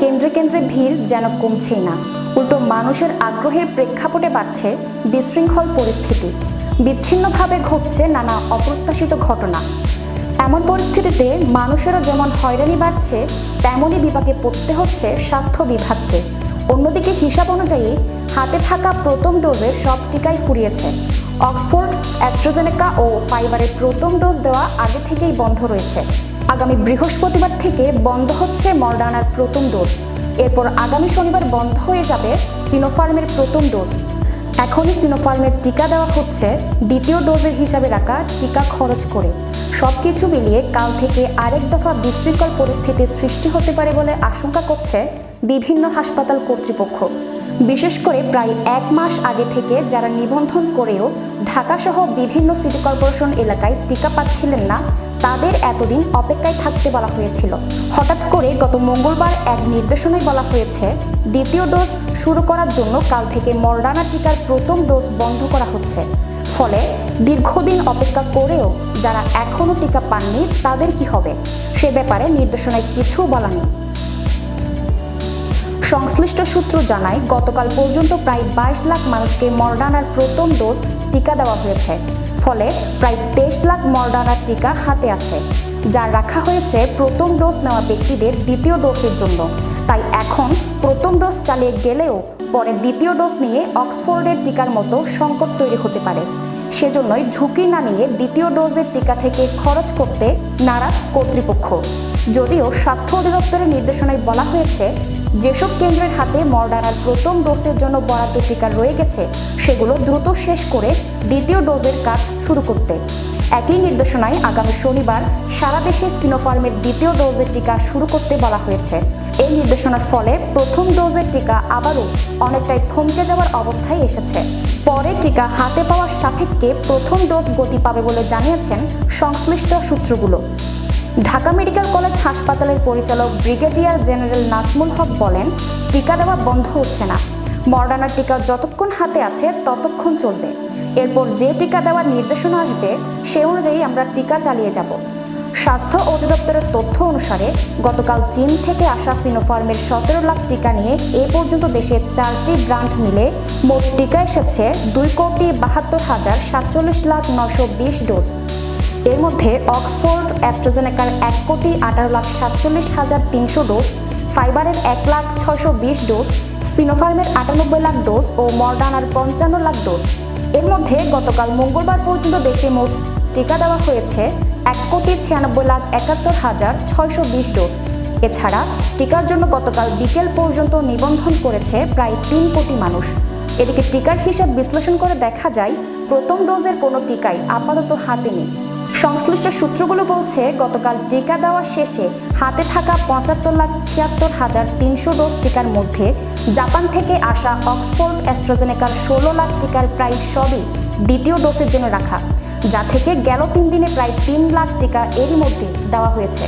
কেন্দ্রে কেন্দ্রে ভিড় যেন কমছেই না, উল্টো মানুষের আগ্রহের প্রেক্ষাপটে বাড়ছে বিশৃঙ্খল পরিস্থিতি। বিচ্ছিন্নভাবে ঘটছে নানা অপ্রত্যাশিত ঘটনা। এমন পরিস্থিতিতে মানুষেরও যেমন হয়রানি বাড়ছে, তেমনই বিপাকে পড়তে হচ্ছে স্বাস্থ্য বিভাগকে। অন্যদিকে হিসাব অনুযায়ী হাতে থাকা প্রথম ডোজের সব টিকাই ফুরিয়েছে। অক্সফোর্ড, অ্যাস্ট্রাজেনেকা ও ফাইজারের প্রথম ডোজ দেওয়া আগে থেকেই বন্ধ রয়েছে। আগামী বৃহস্পতিবার থেকে বন্ধ হচ্ছে মডার্নার প্রথম ডোজ। এরপর আগামী শনিবার বন্ধ হয়ে যাবে সিনোফার্মের প্রথম ডোজ। এখনই সিনোফার্মের টিকা দেওয়া হচ্ছে দ্বিতীয় ডোজের হিসাবে রাখা টিকা খরচ করে। সবকিছু মিলিয়ে কাল থেকে আরেক দফা বিশৃঙ্খল পরিস্থিতির সৃষ্টি হতে পারে বলে আশঙ্কা করছে বিভিন্ন হাসপাতাল কর্তৃপক্ষ। বিশেষ করে প্রায় এক মাস আগে থেকে যারা নিবন্ধন করেও ঢাকাসহ বিভিন্ন সিটি কর্পোরেশন এলাকায় টিকা পাচ্ছিলেন না, তাদের এতদিন অপেক্ষায় থাকতে বলা হয়েছিল। হঠাৎ করে গত মঙ্গলবার এক নির্দেশনায় বলা হয়েছে দ্বিতীয় ডোজ শুরু করার জন্য কাল থেকে মডার্না টিকার প্রথম ডোজ বন্ধ করা হচ্ছে। ফলে দীর্ঘদিন অপেক্ষা করেও যারা এখনও টিকা পাননি তাদের কি হবে, সে ব্যাপারে নির্দেশনায় কিছু বলা নেই। সংশ্লিষ্ট সূত্র জানায়, গতকাল পর্যন্ত প্রায় 22 লাখ মানুষকে মডার্নার প্রথম ডোজ টিকা দেওয়া হয়েছে। ফলে প্রায় 23 লাখ মডার্নার টিকা হাতে আছে, যা রাখা হয়েছে প্রথম ডোজ নেওয়া ব্যক্তিদের দ্বিতীয় ডোজের জন্য। তাই এখন প্রথম ডোজ চালিয়ে গেলেও পরে দ্বিতীয় ডোজ নিয়ে অক্সফোর্ডের টিকার মতো সংকট তৈরি হতে পারে। সেজন্যই ঝুঁকি না নিয়ে দ্বিতীয় ডোজের টিকা থেকে খরচ করতে নারাজ কর্তৃপক্ষ। যদিও স্বাস্থ্য অধিদপ্তরের নির্দেশনায় বলা হয়েছে যেসব কেন্দ্রের হাতে মডার্নার প্রথম ডোজের জন্য বরাদ্দ টিকা রয়ে গেছে সেগুলো দ্রুত শেষ করে দ্বিতীয় ডোজের কাজ শুরু করতে। একই নির্দেশনায় আগামী শনিবার সারা দেশে সিনোফার্মের দ্বিতীয় ডোজের টিকা শুরু করতে বলা হয়েছে। এই নির্দেশনার ফলে প্রথম ডোজের টিকা আবারও অনেকটাই থমকে যাওয়ার অবস্থায় এসেছে। পরে টিকা হাতে পাওয়ার সাপেক্ষে প্রথম ডোজ গতি পাবে বলে জানিয়েছেন সংশ্লিষ্ট সূত্রগুলো। ঢাকা মেডিকেল কলেজ হাসপাতালের পরিচালক ব্রিগেডিয়ার জেনারেল নাজমুল হক বলেন, টিকা দেওয়া বন্ধ হচ্ছে না। মডার্নার টিকা যতক্ষণ হাতে আছে ততক্ষণ চলবে। এরপর যে টিকা দেওয়ার নির্দেশনা আসবে সে অনুযায়ী আমরা টিকা চালিয়ে যাব। স্বাস্থ্য অধিদপ্তরের তথ্য অনুসারে গতকাল চীন থেকে আসা সিনোফার্মের 17 লাখ টিকা নিয়ে এ পর্যন্ত দেশে 4টি ব্র্যান্ড মিলে মোট টিকা এসেছে 2,72,47,920 ডোজ। এর মধ্যে অক্সফোর্ড অ্যাস্ট্রাজেনেকার 1,18,47,300 ডোজ, ফাইজারের 1,06,20 ডোজ, সিনোফার্মের 98 লাখ ডোজ ও মডার্নার 55 লাখ ডোজ। এর মধ্যে গতকাল মঙ্গলবার পর্যন্ত দেশে মোট টিকা দেওয়া হয়েছে 1,96,71,620 ডোজ। এছাড়া টিকার জন্য গতকাল বিকেল পর্যন্ত নিবন্ধন করেছে প্রায় 3 কোটি মানুষ। এদিকে টিকার হিসাব বিশ্লেষণ করে দেখা যায় প্রথম ডোজের কোনো টিকাই আপাতত হাতে নেই। সংশ্লিষ্ট সূত্রগুলো বলছে গতকাল টিকা দেওয়া শেষে হাতে থাকা 75,76,300 ডোজ টিকার মধ্যে জাপান থেকে আসা অক্সফোর্ড অ্যাস্ট্রাজেনেকার 16 লাখ টিকার প্রায় সবই দ্বিতীয় ডোজের জন্য রাখা, যা থেকে গেল 3 দিনে প্রায় 3 লাখ টিকা এরই মধ্যে দেওয়া হয়েছে।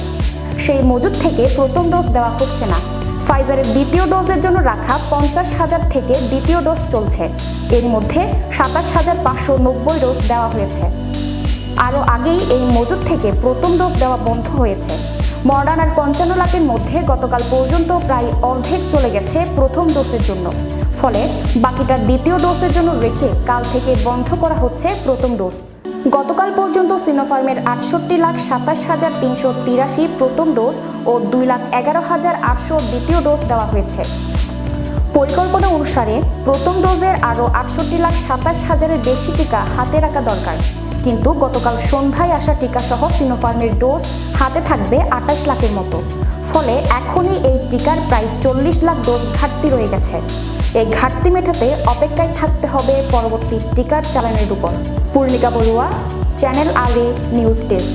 সেই মজুদ থেকে প্রথম ডোজ দেওয়া হচ্ছে না। ফাইজারের দ্বিতীয় ডোজের জন্য রাখা 50,000 থেকে দ্বিতীয় ডোজ চলছে। এর মধ্যে 27,590 ডোজ দেওয়া হয়েছে। আরও আগেই এই মজুদ থেকে প্রথম ডোজ দেওয়া বন্ধ হয়েছে। মডার্নার 55 লাখের মধ্যে গতকাল পর্যন্ত প্রায় অর্ধেক চলে গেছে প্রথম ডোজের জন্য। ফলে বাকিটা দ্বিতীয় ডোজের জন্য রেখে কাল থেকে বন্ধ করা হচ্ছে প্রথম ডোজ। গতকাল পর্যন্ত সিনোফার্মের 68,27,383 প্রথম ডোজ ও 2,11,800 দ্বিতীয় ডোজ দেওয়া হয়েছে। পরিকল্পনা অনুসারে প্রথম ডোজের আরও 68,27,000-এর বেশি টিকা হাতে রাখা দরকার, কিন্তু গতকাল সন্ধ্যায় আসা টিকা সহ সিনোফার্মের ডোজ হাতে থাকবে 28 লাখের মতো। ফলে এখনই এই টিকার প্রায় 40 লাখ ডোজ ঘাটতি রয়ে গেছে। এই ঘাটতি মেটাতে অপেক্ষায় থাকতে হবে পরবর্তী টিকার চালানের উপর। পূর্ণিকা বড়ুয়া, চ্যানেল আগে নিউজ ডেস্ক।